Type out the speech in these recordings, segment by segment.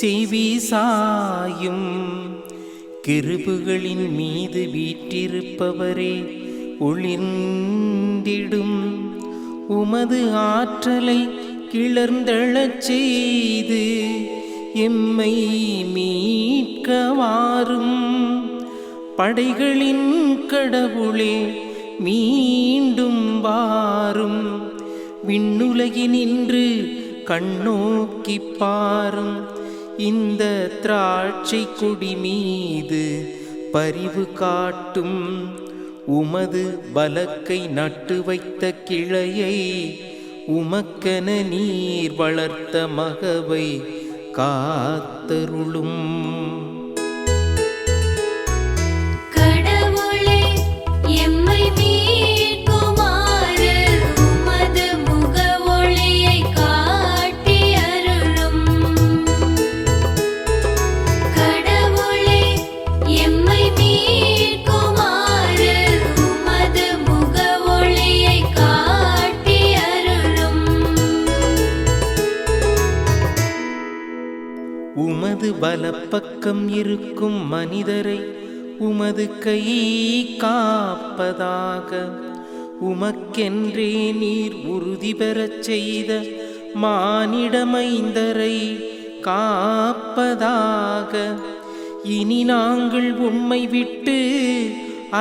செவி சாயும் கிருபுகளின் மீது வீற்றிருப்பவரே, ஒளிர்ந்திடும் உமது ஆற்றலை கிளர்ந்தெழச் செய்து எம்மை மீட்க வாரும். படைகளின் கடவுளே, மீண்டும் வாரும். விண்ணுலகினின்று கண்ணோக்கி பாரும். இந்த திராட்சை கொடி மீது பரிவு காட்டும். உமது வலக்கை நட்டு வைத்த கிளையை, உமக்கென நீர் வளர்த்த மகவை காத்தருளும். உமது வலப்பக்கம் இருக்கும் மனிதரை உமது கை காப்பதாக. உமக்கென்றே நீர் உறுதி பெறச் செய்த மானிடமைந்தரை காப்பதாக. இனி நாங்கள் உம்மை விட்டு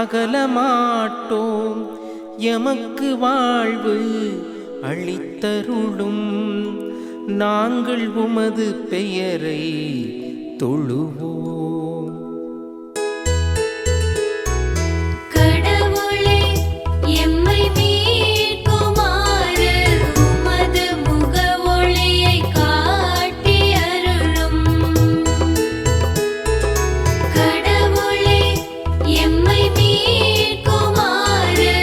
அகலமாட்டோம். எமக்கு வாழ்வு அளித்தருளும். நாங்கள் உமது பெயரை தொழுவோம். கடவுளே, எம்மை மீட்குமாறு உமது முக ஒளியை காட்டி அருளும். கடவுளே, எம்மை மீட்குமாறு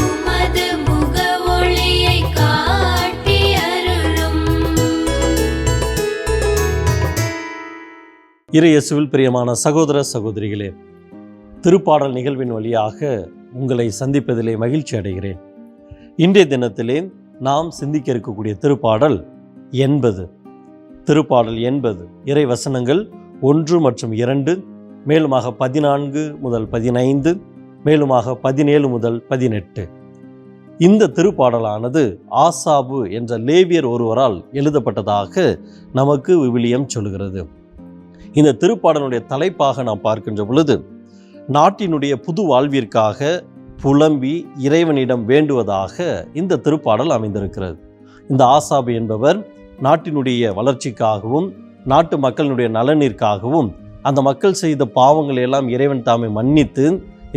உமது முக ஒளியை காட்டி அருளும். இறையேசுவில் பிரியமான சகோதர சகோதரிகளே, திருப்பாடல் நிகழ்வின் வழியாக உங்களை சந்திப்பதிலே மகிழ்ச்சி அடைகிறேன். இன்றைய தினத்திலே நாம் சிந்திக்க இருக்கக்கூடிய திருப்பாடல் 80. திருப்பாடல் 80 இறை வசனங்கள் 1 மற்றும் 2, மேலுமாக 14 முதல் 15, மேலுமாக 17 முதல் 18. இந்த திருப்பாடலானது ஆசாபு என்ற லேவியர் ஒருவரால் எழுதப்பட்டதாக நமக்கு விவிலியம் சொல்கிறது. இந்த திருப்பாடலுடைய தலைப்பாக நாம் பார்க்கின்ற பொழுது, நாட்டினுடைய புது வாழ்விற்காக புலம்பி இறைவனிடம் வேண்டுவதாக இந்த திருப்பாடல் அமைந்திருக்கிறது. இந்த ஆசாபு என்பவர் நாட்டினுடைய வளர்ச்சிக்காகவும் நாட்டு மக்களினுடைய நலனிற்காகவும் அந்த மக்கள் செய்த பாவங்களை எல்லாம் இறைவன் தாமே மன்னித்து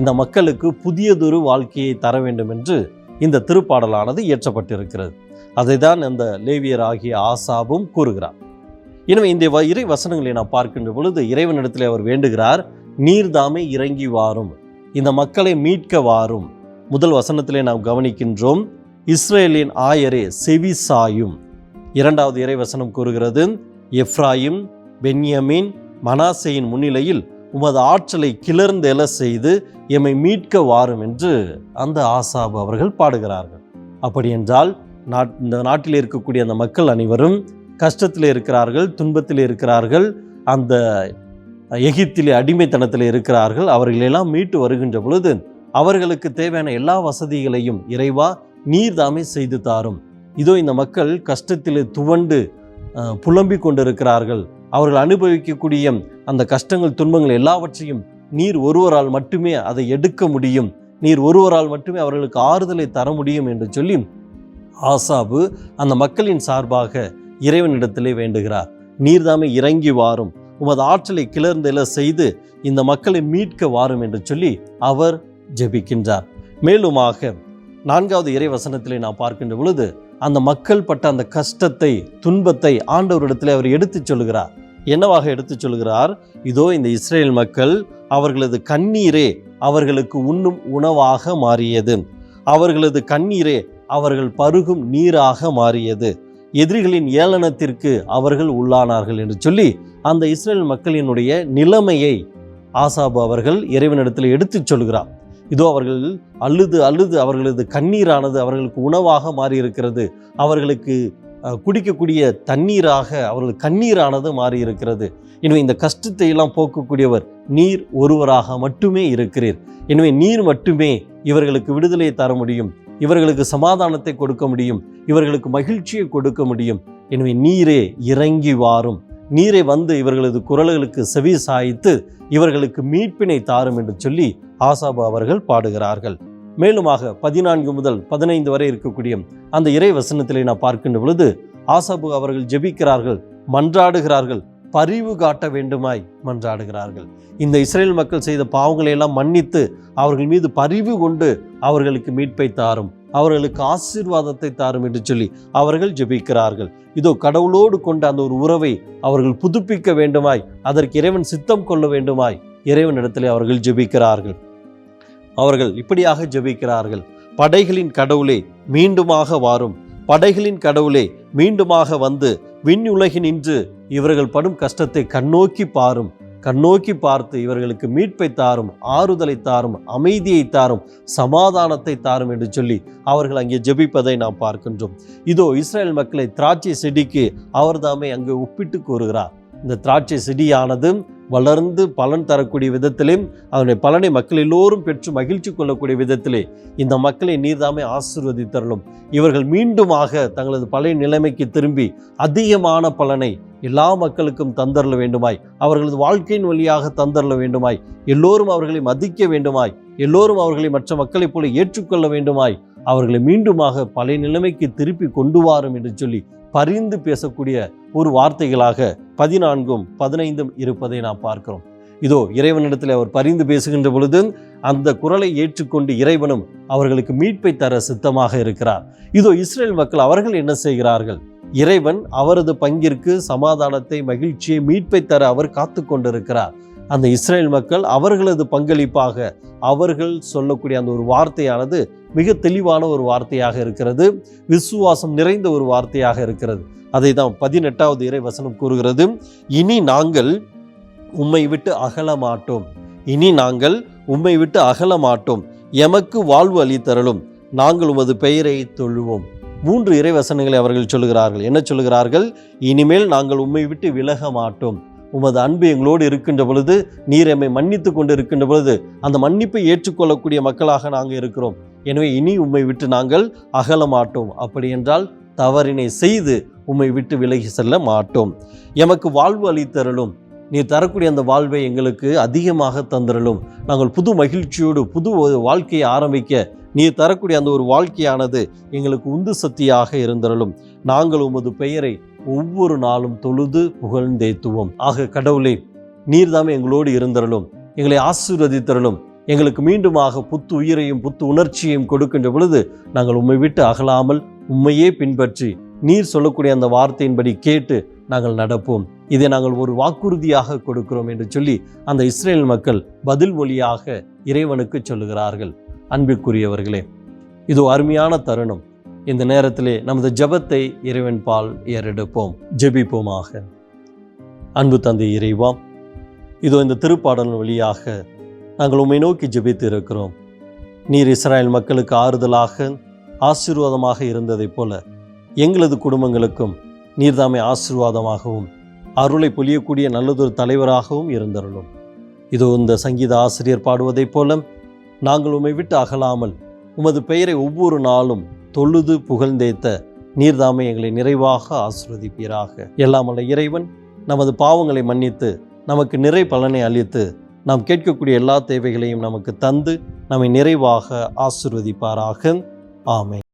இந்த மக்களுக்கு புதியதொரு வாழ்க்கையை தர வேண்டும் என்று இந்த திருப்பாடலானது இயற்றப்பட்டிருக்கிறது. அதை தான் அந்த லேவியர் ஆகிய ஆசாபும் கூறுகிறார். எனவே இந்த இறை வசனங்களை நாம் பார்க்கின்ற பொழுது இறைவனிடத்தில் அவர் வேண்டுகிறார், நீர்தாமே இறங்கி வாரும், இந்த மக்களை மீட்க வாரும். முதல் வசனத்திலே நாம் கவனிக்கின்றோம், இஸ்ரேலின் ஆயரே செவி சாயும். இரண்டாவது இறை வசனம் கூறுகிறது, எப்ராயிம், பென்யமீன், மனாசேயின் முன்னிலையில் உமது ஆற்றலை கிளர்ந்தெழ செய்து எம்மை மீட்க வாரும் என்று அந்த ஆசாபு அவர்கள் பாடுகிறார்கள். அப்படி என்றால் இந்த நாட்டில் இருக்கக்கூடிய அந்த மக்கள் அனைவரும் கஷ்டத்தில் இருக்கிறார்கள், துன்பத்தில் இருக்கிறார்கள், அந்த எகிப்திலே அடிமைத்தனத்தில் இருக்கிறார்கள். அவர்களெல்லாம் மீட்டு வருகின்ற பொழுது அவர்களுக்கு தேவையான எல்லா வசதிகளையும் இறைவா நீர் தாமே செய்து தாரும். இதோ இந்த மக்கள் கஷ்டத்தில் துவண்டு புலம்பிக் கொண்டிருக்கிறார்கள். அவர்கள் அனுபவிக்கக்கூடிய அந்த கஷ்டங்கள் துன்பங்கள் எல்லாவற்றையும் நீர் ஒருவரால் மட்டுமே அதை எடுக்க முடியும், நீர் ஒருவரால் மட்டுமே அவர்களுக்கு ஆறுதலை தர முடியும் என்று சொல்லி ஆசாபு அந்த மக்களின் சார்பாக இறைவனிடத்திலே வேண்டுகிறார். நீர்தாமே இறங்கி வாரும், உமது ஆற்றலை கிளர்ந்தெழ செய்து இந்த மக்களை மீட்க வாரும் என்று சொல்லி அவர் ஜெபிக்கின்றார். மேலுமாக 4வது இறை வசனத்திலே நாம் பார்க்கின்ற பொழுது அந்த மக்கள் பட்ட அந்த கஷ்டத்தை துன்பத்தை ஆண்டவரிடத்திலே அவர் எடுத்துச் சொல்கிறார். என்னவாக எடுத்துச் சொல்கிறார்? இதோ இந்த இஸ்ரேல் மக்கள் அவர்களது கண்ணீரே அவர்களுக்கு உண்ணும் உணவாக மாறியது, அவர்களது கண்ணீரே அவர்கள் பருகும் நீராக மாறியது, எதிரிகளின் ஏளனத்திற்கு அவர்கள் உள்ளானார்கள் என்று சொல்லி அந்த இஸ்ரேல் மக்களினுடைய நிலைமையை ஆசாபு அவர்கள் இறைவனிடத்தில் எடுத்துச் சொல்கிறார். இதோ அவர்கள் அழுது அவர்களது கண்ணீரானது அவர்களுக்கு உணவாக மாறியிருக்கிறது, அவர்களுக்கு குடிக்கக்கூடிய தண்ணீராக அவர்கள் கண்ணீரானது மாறி இருக்கிறது. எனவே இந்த கஷ்டத்தை எல்லாம் போக்கக்கூடியவர் நீர் ஒருவராக மட்டுமே இருக்கிறீர். எனவே நீர் மட்டுமே இவர்களுக்கு விடுதலையை தர முடியும், இவர்களுக்கு சமாதானத்தை கொடுக்க முடியும், இவர்களுக்கு மகிழ்ச்சியை கொடுக்க முடியும். எனவே நீரே இறங்கி வாரும், நீரே வந்து இவர்களது குரல்களுக்கு செவி சாய்த்து இவர்களுக்கு மீட்பினை தாரும் என்று சொல்லி ஆசாபு அவர்கள் பாடுகிறார்கள். மேலுமாக 14 முதல் 15 வரை இருக்கக்கூடிய அந்த இறை வசனத்திலே நான் பார்க்கின்ற பொழுது ஆசாபு அவர்கள் ஜெபிக்கிறார்கள், மன்றாடுகிறார்கள், பரிவு காட்ட வேண்டுமாய் மன்றாடுகிறார்கள். இந்த இஸ்ரேல் மக்கள் செய்த பாவங்களை எல்லாம் மன்னித்து அவர்கள் மீது பரிவு கொண்டு அவர்களுக்கு மீட்பை தாரும், அவர்களுக்கு ஆசீர்வாதத்தை தாரும் என்று சொல்லி அவர்கள் ஜெபிக்கிறார்கள். இதோ கடவுளோடு கொண்ட அந்த ஒரு உறவை அவர்கள் புதுப்பிக்க வேண்டுமாய், அதற்கு இறைவன் சித்தம் கொள்ள வேண்டுமாய் இறைவனிடத்திலே அவர்கள் ஜெபிக்கிறார்கள். அவர்கள் இப்படியாக ஜெபிக்கிறார்கள், படைகளின் கடவுளே மீண்டுமாக வாரும், படைகளின் கடவுளே மீண்டுமாக வந்து விண்ணுலகினின்று இவர்கள் படும் கஷ்டத்தை கண்ணோக்கி பாரும், கண்ணோக்கி பார்த்து இவர்களுக்கு மீட்பை தாரும், ஆறுதலை தாரும், அமைதியை தாரும், சமாதானத்தை தாரும் என்று சொல்லி அவர்கள் அங்கே ஜெபிப்பதை நாம் பார்க்கின்றோம். இதோ இஸ்ரேல் மக்களை திராட்சை செடிக்கு அவர் தாமே அங்கே ஒப்பிட்டு கூறுகிறார். இந்த திராட்சை செடியானது வளர்ந்து பலன் தரக்கூடிய விதத்திலே, அதனுடைய பலனை மக்கள் எல்லோரும் பெற்று மகிழ்ச்சி கொள்ளக்கூடிய விதத்திலே இந்த மக்களை நீர்தாமே ஆசீர்வதித்தருளும். இவர்கள் மீண்டுமாக தங்களது பழைய நிலைமைக்கு திரும்பி அதிகமான பலனை எல்லா மக்களுக்கும் தந்தரல வேண்டுமாய், அவர்களது வாழ்க்கையின் வழியாக தந்தரல வேண்டுமாய், எல்லோரும் அவர்களை மதிக்க வேண்டுமாய், எல்லோரும் அவர்களை மற்ற மக்களைப் போல ஏற்றுக்கொள்ள வேண்டுமாய், அவர்களை மீண்டுமாக பழைய நிலைமைக்கு திருப்பி கொண்டு வாரும் என்று சொல்லி பரிந்து பேசக்கூடிய ஒரு வார்த்தைகளாக 14, 15 இருப்பதை நாம் பார்க்கிறோம். இதோ இறைவனிடத்தில் அவர் பரிந்து பேசுகின்ற பொழுது அந்த குரலை ஏற்றுக்கொண்டு இறைவனும் அவர்களுக்கு மீட்பை தர சித்தமாக இருக்கிறார். இதோ இஸ்ரேல் மக்கள் அவர்கள் என்ன செய்கிறார்கள்? இறைவன் அவரது பங்கிற்கு சமாதானத்தை, மகிழ்ச்சியை, மீட்பை தர அவர் காத்து கொண்டிருக்கிறார். அந்த இஸ்ரேல் மக்கள் அவர்களது பங்களிப்பாக அவர்கள் சொல்லக்கூடிய அந்த ஒரு வார்த்தையானது மிக தெளிவான ஒரு வார்த்தையாக இருக்கிறது, விசுவாசம் நிறைந்த ஒரு வார்த்தையாக இருக்கிறது. அதை தான் 18வது இறை வசனம் கூறுகிறது, இனி நாங்கள் உம்மை விட்டு அகல மாட்டோம், இனி நாங்கள் உம்மை விட்டு அகல மாட்டோம், எமக்கு வாழ்வு அளித்தருளும், நாங்கள் உமது பெயரை தொழுவோம். 3 இறை வசனங்களை அவர்கள் சொல்லுகிறார்கள். என்ன சொல்லுகிறார்கள்? இனிமேல் நாங்கள் உம்மை விட்டு விலக மாட்டோம், உமது அன்பு எங்களோடு இருக்கின்ற பொழுது, நீர் எம்மை மன்னித்து கொண்டு இருக்கின்ற பொழுது அந்த மன்னிப்பை ஏற்றுக்கொள்ளக்கூடிய மக்களாக நாங்கள் இருக்கிறோம். எனவே இனி உம்மை விட்டு நாங்கள் அகல மாட்டோம், அப்படி என்றால் தவறினை செய்து உம்மை விட்டு விலகி செல்ல மாட்டோம். எமக்கு வாழ்வு அளித்தருளும், நீர் தரக்கூடிய அந்த வாழ்வை எங்களுக்கு அதிகமாக தந்திரலும், நாங்கள் புது மகிழ்ச்சியோடு புது வாழ்க்கையை ஆரம்பிக்க நீர் தரக்கூடிய அந்த ஒரு வாழ்க்கையானது எங்களுக்கு உந்து சக்தியாக இருந்தருளும், நாங்கள் உமது பெயரை ஒவ்வொரு நாளும் தொழுது புகழ்ந்தேத்துவோம். ஆக கடவுளே, நீர்தாமே எங்களோடு இருந்தருளும், எங்களை ஆசீர்வதித்தருளும், எங்களுக்கு மீண்டுமாக புத்து உயிரையும் புத்து உணர்ச்சியையும் கொடுக்கின்ற பொழுது நாங்கள் உம்மை விட்டு அகலாமல் உம்மையே பின்பற்றி நீர் சொல்லக்கூடிய அந்த வார்த்தையின்படி கேட்டு நாங்கள் நடப்போம். இதை நாங்கள் ஒரு வாக்குறுதியாக கொடுக்கிறோம் என்று சொல்லி அந்த இஸ்ரேல் மக்கள் பதில் மொழியாக இறைவனுக்கு சொல்லுகிறார்கள். அன்பிற்குரியவர்களே, இது அருமையான தருணம். இந்த நேரத்திலே நமது ஜெபத்தை இறைவன் பால் ஏறெடுப்போம், ஜெபிப்போமாக. அன்பு தந்தை இறைவா, இதோ இந்த திருப்பாடல் வழியாக நாங்கள் உம்மை நோக்கி ஜெபித்து இருக்கிறோம். நீர் இஸ்ராயல் மக்களுக்கு ஆறுதலாக ஆசீர்வாதமாக இருந்ததைப் போல எங்களது குடும்பங்களுக்கும் நீர்தாமே ஆசீர்வாதமாகவும் அருளை பொழியக்கூடிய நல்லதொரு தலைவராகவும் இருந்தருளும். இதோ இந்த சங்கீத ஆசிரியர் பாடுவதைப் போல நாங்கள் உம்மை விட்டு அகலாமல் உமது பெயரை ஒவ்வொரு நாளும் தொழுது புகழ்ந்தேத்த நீர்தாமே எங்களை நிறைவாக ஆசீர்வதிப்பீராக. எல்லாம் வல்ல இறைவன் நமது பாவங்களை மன்னித்து நமக்கு நிறை பலனை அளித்து நாம் கேட்கக்கூடிய எல்லா தேவைகளையும் நமக்கு தந்து நம்மை நிறைவாக ஆசீர்வதிப்பாராக. ஆமென்.